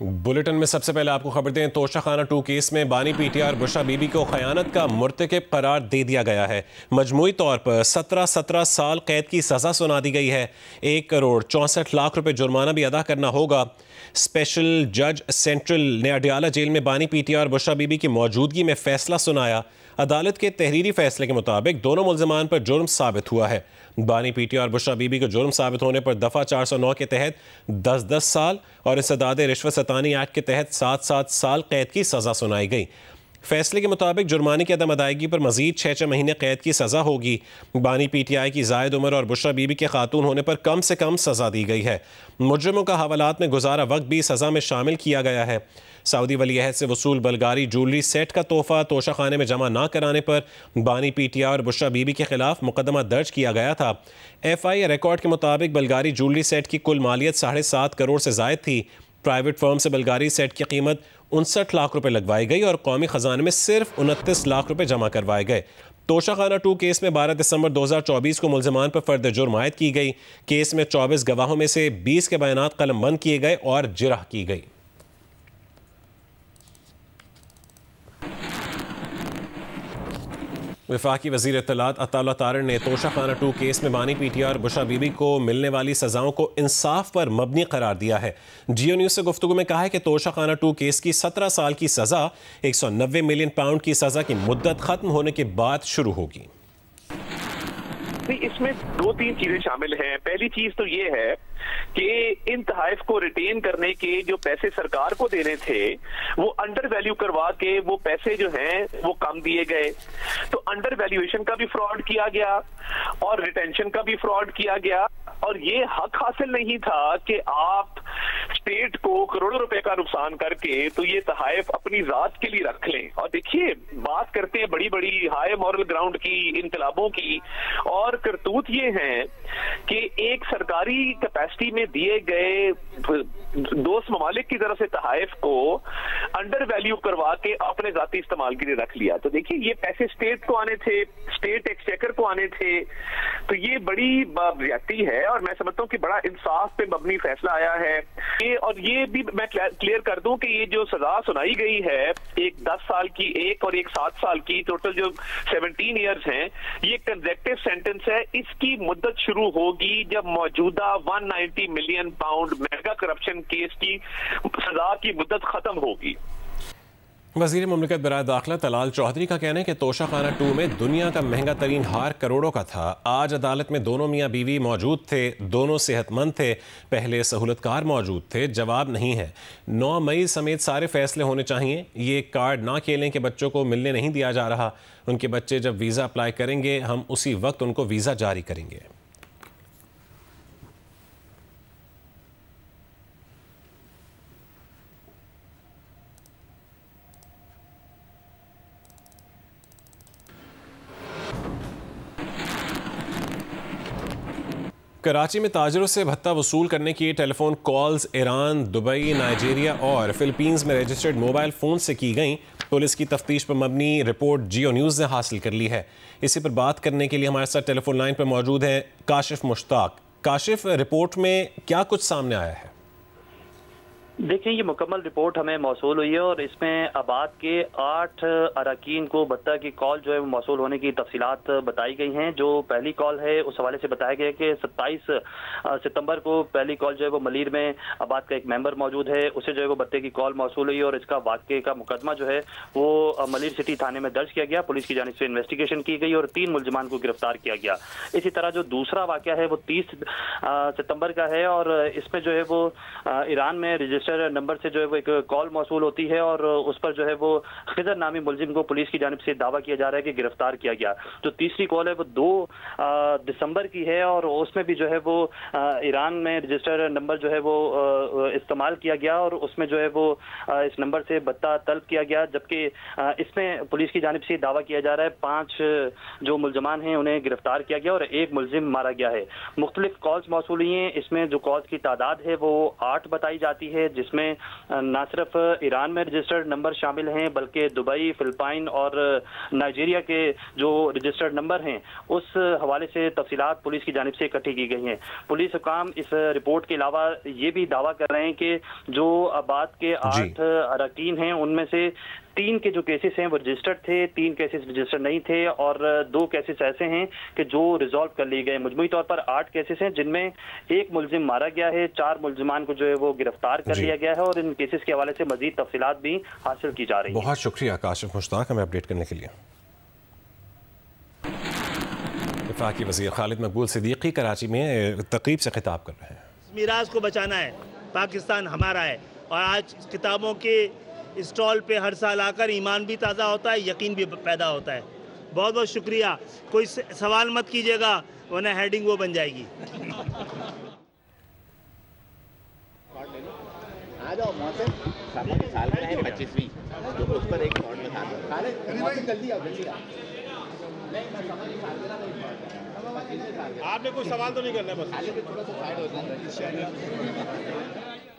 Bulletin में सबसे पहले आपको खबर दें, तोशाखाना 2 केस में बानी पीटीआर बुशरा बीबी को खयानत का मुर्तकिब करार दे दिया गया है। मजमूई तौर पर 17 साल कैद की सज़ा सुना दी गई है। 1 करोड़ 64 लाख रुपए जुर्माना भी अदा करना होगा। स्पेशल जज सेंट्रल ने अडियाला जेल में बानी पीटीआर बुशरा बीबी की मौजूदगी में फैसला सुनाया। अदालत के तहरीरी फैसले के मुताबिक दोनों मुल्ज़िमान पर जुर्म साबित हुआ है। बानी पीटीआर बुशरा बीबी को जुर्म साबित होने पर दफ़ा 409 के तहत 10-10 साल और इंसदाद रिश्वत सतानी एक्ट के तहत 7-7 साल कैद की सज़ा सुनाई गई। फैसले के मुताबिक जुर्माने की अदम अदायगी पर मजीद 6 महीने कैद की सज़ा होगी। बानी पीटीआई की जायद उम्र और बुशरा बीबी के खातून होने पर कम से कम सज़ा दी गई है। मुजरिमों का हवालात में गुजारा वक्त भी सज़ा में शामिल किया गया है। सऊदी वलीअहद से वसूल बल्गारी ज्वेलरी सेट का तोहफा तोशाखाने में जमा न कराने पर बानी पीटीआई और बुशरा बीबी के खिलाफ मुकदमा दर्ज किया गया था। FI रिकॉर्ड के मुताबिक बल्गारी ज्वेलरी सेट की कुल मालियत 7.5 करोड़ से जायद थी। प्राइवेट फर्म से बल्गारी सेट की कीमत 59 लाख रुपए लगवाई गई और कौमी खजाने में सिर्फ 29 लाख रुपए जमा करवाए गए। तोशाखाना 2 केस में 12 दिसंबर 2024 को मुल्ज़िमान पर फर्द जुर्म आयद की गई। केस में 24 गवाहों में से 20 के बयानात कलमबंद किए गए और जिरह की गई। वफाकी वज़ीर इत्तलात अताउल्लाह तारड़ ने तोशाखाना 2 केस में बानी पीटीआर बुशरा बीबी को मिलने वाली सज़ाओं को इंसाफ पर मबनी करार दिया है। जियो न्यूज़ से गुफ्तगू में कहा है कि तोशाखाना 2 केस की 17 साल की सज़ा 190 मिलियन पाउंड की सज़ा की मुद्दत ख़त्म होने के बाद शुरू होगी। इसमें 2-3 चीजें शामिल हैं। पहली चीज तो ये है कि इन तहाइफ को रिटेन करने के जो पैसे सरकार को देने थे वो अंडर वैल्यू करवा के वो पैसे जो हैं वो कम दिए गए। तो अंडर वैल्यूएशन का भी फ्रॉड किया गया और रिटेंशन का भी फ्रॉड किया गया और ये हक हासिल नहीं था कि आप स्टेट को करोड़ों रुपए का नुकसान करके तो ये तहाइफ अपनी जात के लिए रख लें। और देखिए, बात करते हैं बड़ी बड़ी हाई मॉरल ग्राउंड की, इनकलाबों की, और करतूत ये हैं कि एक सरकारी कैपेसिटी में दिए गए दोस्त ममालिक की तरफ से तहाइफ को अंडर वैल्यू करवा के अपने जाती इस्तेमाल के लिए रख लिया। तो देखिए, ये पैसे स्टेट को आने थे, स्टेट एक्सचेकर को आने थे, तो ये बड़ी ज्यादती है और मैं समझता हूँ कि बड़ा इंसाफ पे मबनी फैसला आया है। और ये भी मैं क्लियर कर दूं कि ये जो सजा सुनाई गई है, एक 10 साल की, एक और एक 7 साल की, टोटल जो 17 ईयर्स हैं, ये कंसेक्टिव सेंटेंस है। इसकी मुद्दत शुरू होगी जब मौजूदा 190 million pound mega corruption case की सजा की मुद्दत खत्म होगी। वज़ीर मुमलिकत बराए दाखिला तलाल चौधरी का कहना है कि तोशाखाना 2 में दुनिया का महंगा तरीन हार करोड़ों का था। आज अदालत में दोनों मियाँ बीवी मौजूद थे, दोनों सेहतमंद थे, पहले सहूलतकार मौजूद थे। जवाब नहीं है। 9 मई समेत सारे फैसले होने चाहिए। ये कार्ड ना खेलें कि बच्चों को मिलने नहीं दिया जा रहा। उनके बच्चे जब वीज़ा अप्लाई करेंगे हम उसी वक्त उनको वीज़ा जारी करेंगे। कराची में ताजरों से भत्ता वसूल करने की telephone calls Iran, Dubai, Nigeria और फिलीपींस में रजिस्टर्ड मोबाइल फ़ोन से की गई। पुलिस की तफ्तीश पर मबनी रिपोर्ट जियो न्यूज़ ने हासिल कर ली है। इसी पर बात करने के लिए हमारे साथ टेलीफोन लाइन पर मौजूद हैं काशिफ मुश्ताक। काशिफ, रिपोर्ट में क्या कुछ सामने आया है? देखिए, ये मुकम्मल रिपोर्ट हमें मौसूल हुई है और इसमें आबाद के 8 अरकान को भत्ता की कॉल जो है वो मौसूल होने की तफसीलात बताई गई हैं। जो पहली कॉल है उस हवाले से बताया गया कि 27 सितंबर को पहली कॉल जो है वो मलीर में आबाद का एक मेंबर मौजूद है, उसे जो है वो भत्ते की कॉल मौसूल हुई और इसका वाक़े का मुकदमा जो है वो मलीर सिटी थाने में दर्ज किया गया। पुलिस की जानिब से इन्वेस्टिगेशन की गई और 3 मुल्ज़िमान को गिरफ्तार किया गया। इसी तरह जो दूसरा वाक़या है वो 30 सितंबर का है और इसमें जो है वो ईरान में रजिस्टर नंबर से जो है वो एक कॉल मौसूल होती है और उस पर जो है वो खिदर नामी मुल्जिम को पुलिस की जानिब से दावा किया जा रहा है कि गिरफ्तार किया गया। जो तीसरी कॉल है वो 2 दिसंबर की है और उसमें भी जो है वो ईरान में रजिस्टर नंबर जो है वो इस्तेमाल किया गया और उसमें जो है वो इस नंबर से भत्ता तलब किया गया। जबकि इसमें पुलिस की जानिब से दावा किया जा रहा है 5 जो मुल्जमान हैं उन्हें गिरफ्तार किया गया और 1 मुल्जिम मारा गया है। मुख्तलिफ कॉल्स मौसूल हुई हैं। इसमें जो कॉल्स की तादाद है वो 8 बताई जाती है, जिसमें न सिर्फ ईरान में रजिस्टर्ड नंबर शामिल हैं बल्कि दुबई, फिलिपाइन और नाइजीरिया के जो रजिस्टर्ड नंबर हैं उस हवाले से तफसीलात पुलिस की जानिब से इकट्ठी की गई हैं। पुलिस हुकाम इस रिपोर्ट के अलावा ये भी दावा कर रहे हैं कि जो आबाद के 8 अरकान हैं उनमें से 3 के जो केसेस हैं वो रजिस्टर्ड थे, 3 केसेस रजिस्टर्ड नहीं थे और 2 केसेस ऐसे हैं कि जो रिजॉल्व कर लिए गए। मजमूई तौर पर 8 केसेस हैं जिनमें एक मुलजिम मारा गया है, 4 मुलजिमान को जो है वो गिरफ्तार कर लिया गया है और इन केसेस के हवाले से मजीद तफसीलात भी हासिल की जा रही है। बहुत शुक्रिया काशिफ मुश्ताक हमें अपडेट करने के लिए। वफाकी वज़ीर खालिद मकबूल सिद्दीकी कराची में तकरीब से खिताब कर रहे हैं। मीरास को बचाना है, पाकिस्तान हमारा है और आज किताबों के स्टॉल पे हर साल आकर ईमान भी ताज़ा होता है, यकीन भी पैदा होता है। बहुत बहुत शुक्रिया। कोई सवाल मत कीजिएगा वरना हेडिंग वो बन जाएगी। आ जाओ मौसम साल का है 25वीं तो उस पर एक शॉट बता दो। जल्दी आओ जल्दी आओ। आपने कोई सवाल तो नहीं करना बस थोड़ा सा साइड हो जाए।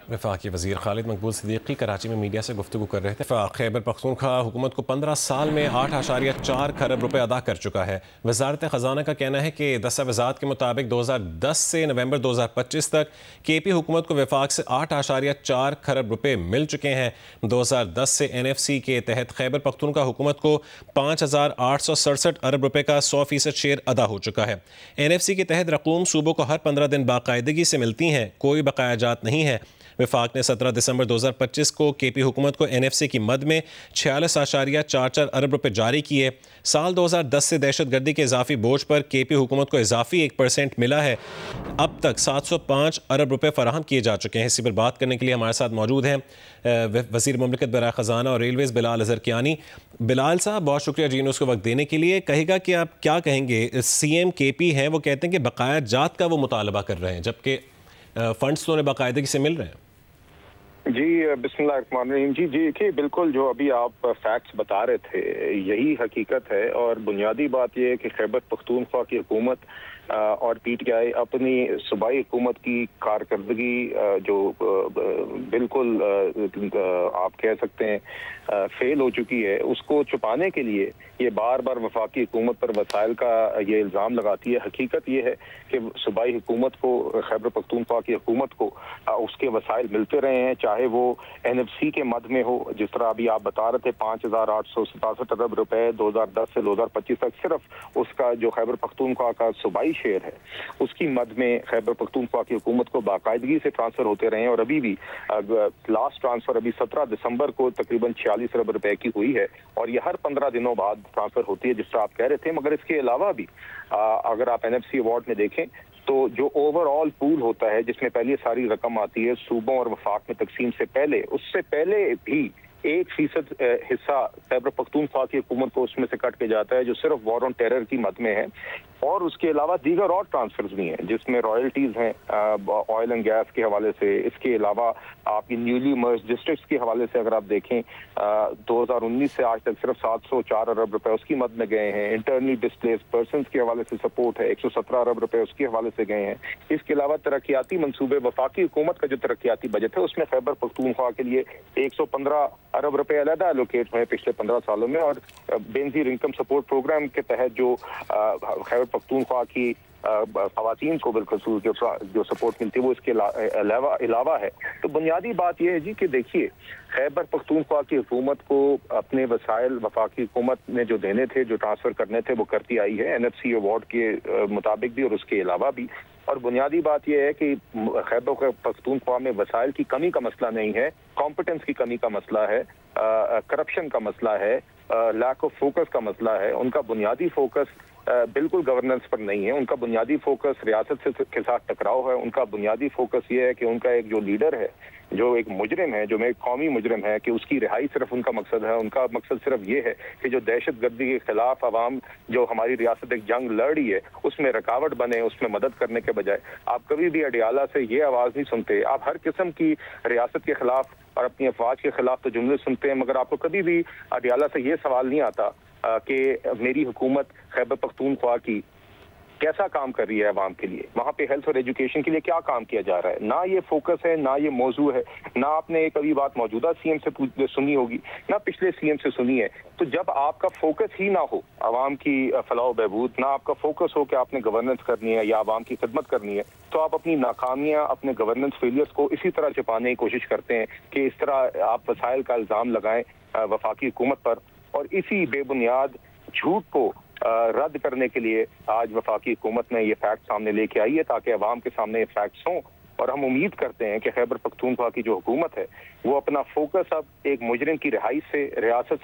वफाकी वज़ीर खालिद मकबूल सिद्दीकी कराची में मीडिया से गुफ्तगू कर रहे थे। खैबर पख्तूनख्वा हुकूमत को 15 साल में 8.4 खरब रुपए अदा कर चुका है। वजारत ख़जाना का कहना है कि दस्तावेज़ात के मुताबिक 2010 से नवंबर 2025 तक KP हुकूमत को वफाक से 8.4 खरब रुपए मिल चुके हैं। 2010 से NFC के तहत खैबर पख्तूनख्वा हुकूमत को 5,867 अरब रुपए का 100% शेयर अदा हो चुका है। NFC के तहत रकूम सूबों को हर 15 दिन बाकायदगी से मिलती हैं, कोई बकाया जात नहीं है। वफाक ने 17 दिसंबर 2025 को KP हुकूमत को NFC की मद में 46.44 अरब रुपए जारी किए। साल 2010 से दहशतगर्दी के इजाफी बोझ पर KP हुकूमत को इजाफी 1% मिला है। अब तक 705 अरब रुपए फराहम किए जा चुके हैं। इसी पर बात करने के लिए हमारे साथ मौजूद हैं वज़ीर मुमलिकत बराए ख़जाना और रेलवेज़ बिलाल अज़हर कियानी। बिलाल साहब बहुत शुक्रिया जी उसको वक्त देने के लिए। कहेगा कि आप क्या कहेंगे, CM KP हैं वो कहते हैं कि बकाया जात का वो मुतालबा कर रहे हैं जबकि फंड्स तो उन्हें बाकायदगी से मिल रहे हैं। जी बिस्मिल्लाहिर्रहमानिर्रहीम। जी देखिए बिल्कुल जो अभी आप फैक्ट्स बता रहे थे यही हकीकत है और बुनियादी बात यह है कि खैबर पख्तूनख्वा की हुकूमत और PTI अपनी सूबाई हुकूमत की कारकर्दगी जो बिल्कुल आप कह सकते हैं फेल हो चुकी है उसको छुपाने के लिए ये बार बार वफाकी हुकूमत पर वसाइल का ये इल्ज़ाम लगाती है। हकीकत ये है कि सूबाई हुकूमत को खैबर पख्तूनख्वा की हुकूमत को उसके वसाइल मिलते रहे हैं, चाहे वो NFC के मद में हो, जिस तरह अभी आप बता रहे थे 5,867 अरब रुपए 2010 से 2025 तक सिर्फ उसका जो खैबर पख्तूनख्वा का सूबाई शेयर है उसकी मद में खैबर पख्तूनख्वा की हुकूमत को बाकायदगी से ट्रांसफर होते रहे हैं और अभी भी लास्ट ट्रांसफर अभी 17 दिसंबर को तकरीबन 46 अरब रुपए की हुई है और ये हर 15 दिनों बाद ट्रांसफर होती है जिस तरह आप कह रहे थे। मगर इसके अलावा भी अगर आप NFC अवार्ड में देखें तो जो ओवरऑल पूल होता है जिसमें पहले सारी रकम आती है सूबों और वफाक में तकसीम से पहले, उससे पहले भी 1% हिस्सा खैबर पख्तूनख्वा की हुकूमत को उसमें से कट के जाता है जो सिर्फ वॉर ऑन टेरर की मद में है और उसके अलावा दीगर और ट्रांसफर्स भी हैं जिसमें रॉयल्टीज हैं ऑयल एंड गैस के हवाले से। इसके अलावा आपकी न्यूली मर्ज डिस्ट्रिक्ट्स के हवाले से अगर आप देखें 2019 से आज तक सिर्फ 704 अरब रुपए उसकी मद में गए हैं। इंटरनली डिस्प्लेस पर्सन के हवाले से सपोर्ट है 117 अरब रुपए उसके हवाले से गए हैं। इसके अलावा तरक्याती मनसूबे वफाकी हुकूमत का जो तरक्याती बजट है उसमें खैबर पख्तूनख्वा के लिए 115 अरब रुपए अलग एलोकेट हुए पिछले 15 सालों में और बेनजीर इनकम सपोर्ट प्रोग्राम के तहत जो खैबर पख्तूनख्वा की खवातीन को बिलखसूस जो सपोर्ट मिलती है वो इसके अलावा है। तो बुनियादी बात यह है जी कि देखिए खैबर पख्तूनख्वा की हुकूमत को अपने वसाइल वफाकी हुकूमत ने जो देने थे जो ट्रांसफर करने थे वो करती आई है NFC अवार्ड के मुताबिक भी और उसके अलावा भी। और बुनियादी बात यह है कि खैबर पख्तूनख्वा में वसाइल की कमी का मसला नहीं है, कॉम्पिटेंस की कमी का मसला है, करप्शन का मसला है, लैक ऑफ फोकस का मसला है। उनका बुनियादी फोकस बिल्कुल गवर्नेंस पर नहीं है, उनका बुनियादी फोकस रियासत के साथ टकराव है। उनका बुनियादी फोकस ये है कि उनका एक जो लीडर है जो एक मुजरिम है जो एक कौमी मुजरिम है कि उसकी रिहाई सिर्फ उनका मकसद है। उनका मकसद सिर्फ ये है कि जो दहशतगर्दी के खिलाफ अवाम जो हमारी रियासत एक जंग लड़ रही है उसमें रुकावट बने, उसमें मदद करने के बजाय आप कभी भी अडियाला से ये आवाज़ नहीं सुनते। आप हर किस्म की रियासत के खिलाफ और अपनी अफवाज के खिलाफ तो जुमले सुनते हैं मगर आपको कभी भी अडियाला से ये सवाल नहीं आता कि मेरी हुकूमत खैबर पख्तूनख्वा की कैसा काम कर रही है अवाम के लिए, वहाँ पे हेल्थ और एजुकेशन के लिए क्या काम किया जा रहा है। ना ये फोकस है, ना ये मौजू है, ना आपने एक अभी बात मौजूदा सीएम से सुनी होगी, ना पिछले सीएम से सुनी है। तो जब आपका फोकस ही ना हो अवाम की फलाह बहबूद, ना आपका फोकस हो कि आपने गवर्नेंस करनी है या अवाम की खिदमत करनी है, तो आप अपनी नाकामियां, अपने गवर्नेंस फेलियर्स को इसी तरह छिपाने की कोशिश करते हैं कि इस तरह आप वसाइल का इल्जाम लगाएं वफाकी हुकूमत पर। और इसी बेबुनियाद झूठ को रद्द करने के लिए आज वफाकी हुकूमत ने ये फैक्ट सामने लेके आई है, ताकि अवाम के सामने ये फैक्ट्स हों। और हम उम्मीद करते हैं कि खैबर पख्तूनख्वा की जो हुकूमत है वो अपना फोकस अब एक मुजरिम की रिहाई से, रियासत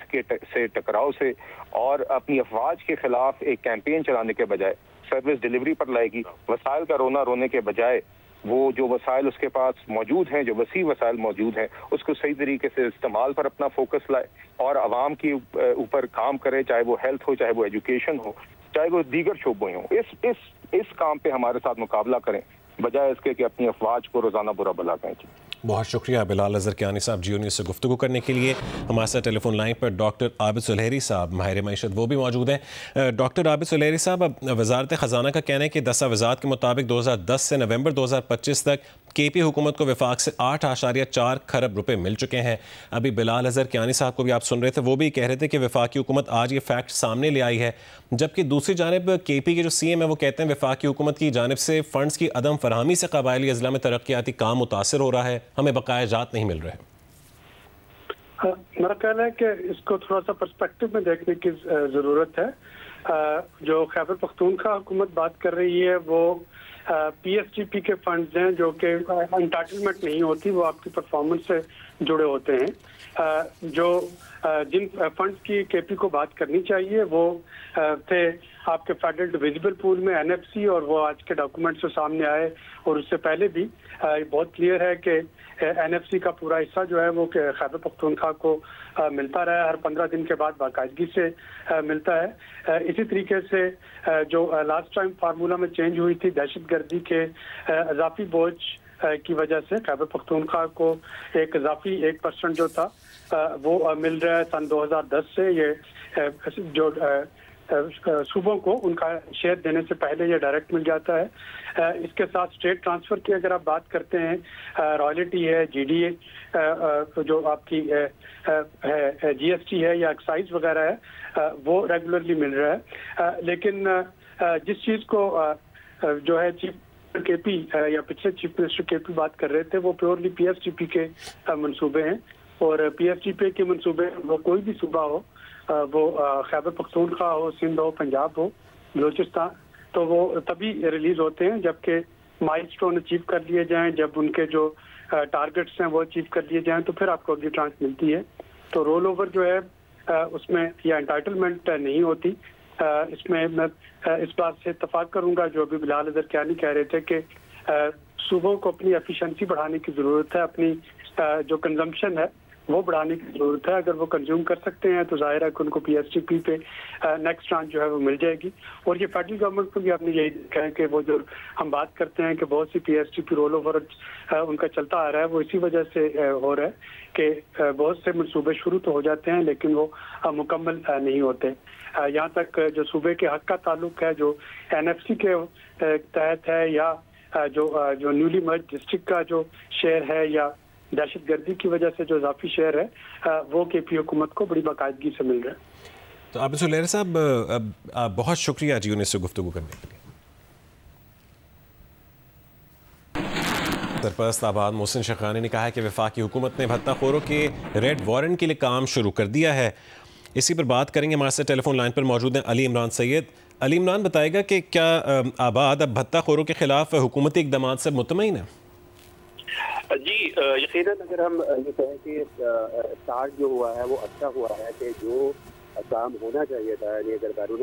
से टकराव से और अपनी अफवाज के खिलाफ एक कैंपेन चलाने के बजाय सर्विस डिलीवरी पर लाएगी। वसाइल का रोना रोने के बजाय वो जो वसाइल उसके पास मौजूद हैं, जो वसी वसाइल मौजूद हैं, उसको सही तरीके से इस्तेमाल पर अपना फोकस लाए और आवाम के ऊपर काम करे, चाहे वो हेल्थ हो, चाहे वो एजुकेशन हो, चाहे वो दीगर शोबे हों। इस काम पे हमारे साथ मुकाबला करें, बजाय इसके कि अपनी अफवाज को रोजाना बुरा भला कहें। बहुत शुक्रिया बिलाल अजहर कियानी साहब जियो न्यूज़ से गुफ्तगू करने के लिए। हमारे साथ टेलीफोन लाइन पर डॉक्टर आबिद सुलहरी साहब माहिर मईशत वो भी मौजूद हैं। डॉक्टर आबिद सुलहरी साहब, अब वजारत ख़जाना का कहना है कि दस्तावेज़ात के मुताबिक 2010 से नवंबर 2025 तक KP हुकूमत को विफाक से 8.4 खरब रुपए मिल चुके हैं। अभी बिलाल अजहर कियानी साहब को भी आप सुन रहे थे, वो भी कह रहे थे कि विफाकी हुकूमत आज ये फैक्ट सामने ले आई है, जबकि दूसरी जानब KP के जो CM है वो कहते हैं विफाकी हुकूमत की जानब से फ़ंड्स की अदम फरहमी से कबायली अजला में तरक्याती काम मुतासर हो रहा है, हमें बकाया जात नहीं मिल रहे। मेरा कहना है कि इसको थोड़ा सा पर्सपेक्टिव में देखने की ज़रूरत है। जो खैबर पख्तूनख्वा हुकूमत बात कर रही है वो PSTP के फंड्स हैं जो कि एंटाइटलमेंट नहीं होती, वो आपकी परफॉर्मेंस से जुड़े होते हैं। जो जिन फंड्स की KP को बात करनी चाहिए वो थे आपके फेडरल डिविजिबल पूल में NFC, और वो आज के डॉक्यूमेंट से सामने आए। और उससे पहले भी बहुत क्लियर है कि NFC का पूरा हिस्सा जो है वो खैबर पख्तूनख्वा को मिलता रहा है, हर 15 दिन के बाद बाकायदगी से मिलता है। इसी तरीके से जो लास्ट टाइम फार्मूला में चेंज हुई थी दहशतगर्दी के इजाफी बोझ की वजह से खैबर पख्तूनख्वा को एक इजाफी 1% जो था वो मिल रहा है सन 2010 से। ये जो सूबों को उनका शेयर देने से पहले ये डायरेक्ट मिल जाता है। इसके साथ स्टेट ट्रांसफर की अगर आप बात करते हैं, रॉयल्टी है, GDA जो आपकी है, GST है या एक्साइज वगैरह है, वो रेगुलरली मिल रहा है। लेकिन जिस चीज़ को जो है चीफ KP या पिछले चीफ मिनिस्टर KP बात कर रहे थे वो प्योरली PSTP के मंसूबे हैं। और PSTP के मंसूबे वो कोई भी सूबा हो, वो खैबर पख्तूनख्वा हो, सिंध हो, पंजाब हो, बलूचिस्तान, तो वो तभी रिलीज होते हैं जबकि माइलस्टोन अचीव कर लिए जाएं, जब उनके जो टारगेट्स हैं वो अचीव कर लिए जाएं, तो फिर आपको अगली ट्रांस मिलती है। तो रोल ओवर जो है उसमें या एंटाइटलमेंट नहीं होती। इसमें मैं इस बात से इत्तफाक करूंगा जो अभी बिलाल अजहर कियानी कह रहे थे कि सूबों को अपनी एफिशिएंसी बढ़ाने की ज़रूरत है, अपनी जो कंजम्पशन है वो बढ़ाने की ज़रूरत है। अगर वो कंज्यूम कर सकते हैं तो जाहिर है कि उनको PSTP पे नेक्स्ट ट्रांच जो है वो मिल जाएगी। और ये फेडरल गवर्नमेंट को भी आपने यही देखा है कि वो जो हम बात करते हैं कि बहुत सी PSTP रोल ओवर उनका चलता आ रहा है, वो इसी वजह से हो रहा है कि बहुत से मनसूबे शुरू तो हो जाते हैं लेकिन वो मुकम्मल नहीं होते। यहाँ तक जो सूबे के हक का ताल्लुक है, जो NFC के तहत है, या जो न्यूली मर्ज डिस्ट्रिक्ट का जो शेयर है, या दहशतगर्दी की वजह से जो इजाफी शेयर है, वो KP हुकूमत को बड़ी बाकायदगी से मिल रहा है। तो आबिद सुलहरी साहब बहुत शुक्रिया जी उन्हें से गुफ्तगू करने के लिए। सरपरस्त आबाद मोहसिन शेखानी ने कहा है कि वफाकी हुकूमत ने भत्ताखोरों के रेड वारंट के लिए काम शुरू कर दिया है। इसी पर बात करेंगे, हमारे साथ टेलीफोन लाइन पर मौजूद हैं अली इमरान सैयद। अली इमरान बताएगा कि क्या आबाद अब भत्ताखोरों के खिलाफ हुकूमती इक़दामात से मुतमईन है? जी यकीनन अगर हम ये कहें कि स्टार्ट जो हुआ है वो अच्छा हुआ है कि जो काम होना चाहिए था, यानी अगर बैरून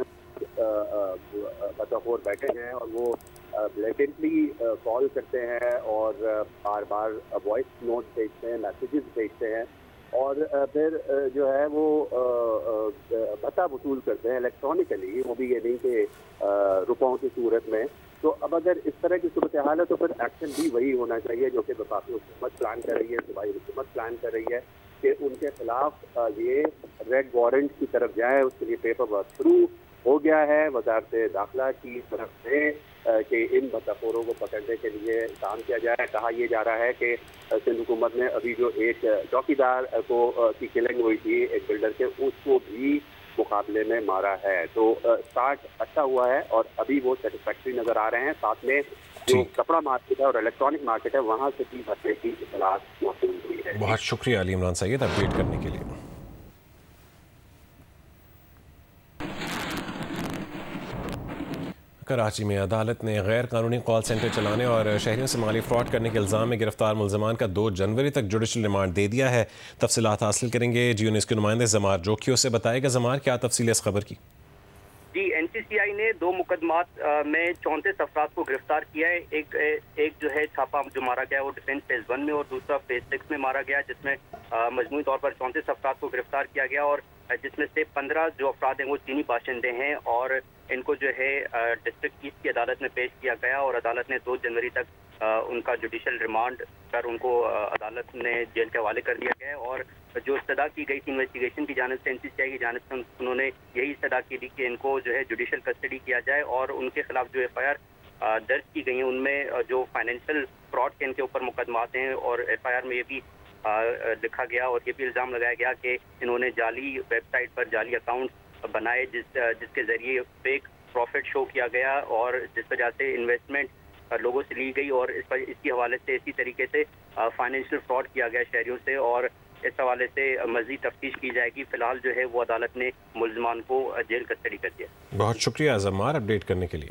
भत्ताखोर बैठे हैं और वो ब्लेटेंटली कॉल करते हैं और बार बार वॉइस नोट भेजते हैं, मैसेजेस भेजते हैं और फिर जो है वो भत्ता वसूल करते हैं इलेक्ट्रॉनिकली, वो भी ये नहीं कि रुपयों की सूरत में। तो अब अगर इस तरह की सूरत हाल है तो फिर एक्शन भी वही होना चाहिए जो कि वफाकी हुकूमत प्लान कर रही है, सूबाई हुकूमत प्लान कर रही है कि उनके खिलाफ ये रेड वारंट की तरफ जाए, उसके लिए पेपर वर्क शुरू हो गया है वजारत दाखिला की तरफ से कि इन बदअखोरों को पकड़ने के लिए काम किया जाए। कहा यह जा रहा है कि सिंध हुकूमत ने अभी जो एक चौकीदार को की किलिंग हुई थी एक बिल्डर के, उसको भी मुकाबले में मारा है। तो स्टार्ट अच्छा हुआ है और अभी वो सेटिस्फैक्ट्री नजर आ रहे हैं। साथ में जो कपड़ा मार्केट है और इलेक्ट्रॉनिक मार्केट है वहाँ से भी भरने की इतलात मौजूद हुई है। बहुत शुक्रिया अली इमरान सैयद अपडेट करने के लिए। कराची में अदालत ने गैर कानूनी कॉल सेंटर चलाने और शहरियों से माली फ्रॉड करने के इल्ज़ाम में गिरफ्तार मुलजमान का 2 जनवरी तक जुडिशल रिमांड दे दिया है। तफसीलात हासिल करेंगे जियो न्यूज़ के नुमाइंदे जमार जोखियों से। बताएगा जमार, क्या तफसील इस खबर की? जी, NCCI ने 2 मुकदमात में 34 अफराद को गिरफ्तार किया है। एक जो है छापा जो मारा गया वो डिफेंस फेज 1 में और दूसरा फेज 6 में मारा गया, जिसमें मजमूई तौर पर 34 अफराद को गिरफ्तार किया गया और जिसमें से 15 जो अफराद हैं वो चीनी बाशिंदे हैं और इनको जो है डिस्ट्रिक्ट ईस्ट की अदालत में पेश किया गया और अदालत ने 2 जनवरी तक उनका जुडिशल रिमांड कर उनको अदालत ने जेल के हवाले कर दिया गया है। और जो इस्तदा की गई थी इन्वेस्टिगेशन की जानिब से, NCCI की जानिब से, उन्होंने यही इस्तदा की थी कि इनको जो है जुडिशल कस्टडी किया जाए और उनके खिलाफ जो FIR दर्ज की गई हैं उनमें जो फाइनेंशियल फ्रॉड के इनके ऊपर मुकदमात हैं और FIR में ये भी लिखा गया और ये भी इल्ज़ाम लगाया गया कि इन्होंने जाली वेबसाइट पर जाली अकाउंट बनाए जिसके जरिए फेक प्रॉफिट शो किया गया और जिस वजह से इन्वेस्टमेंट लोगों से ली गई और इसके हवाले से इसी तरीके से फाइनेंशियल फ्रॉड किया गया शहरियों से और इस हवाले से मज़ीद तफ्तीश की जाएगी। फिलहाल जो है वो अदालत ने मुल्ज़मान को जेल कस्टडी कर दिया। बहुत शुक्रिया जमार अपडेट करने के लिए।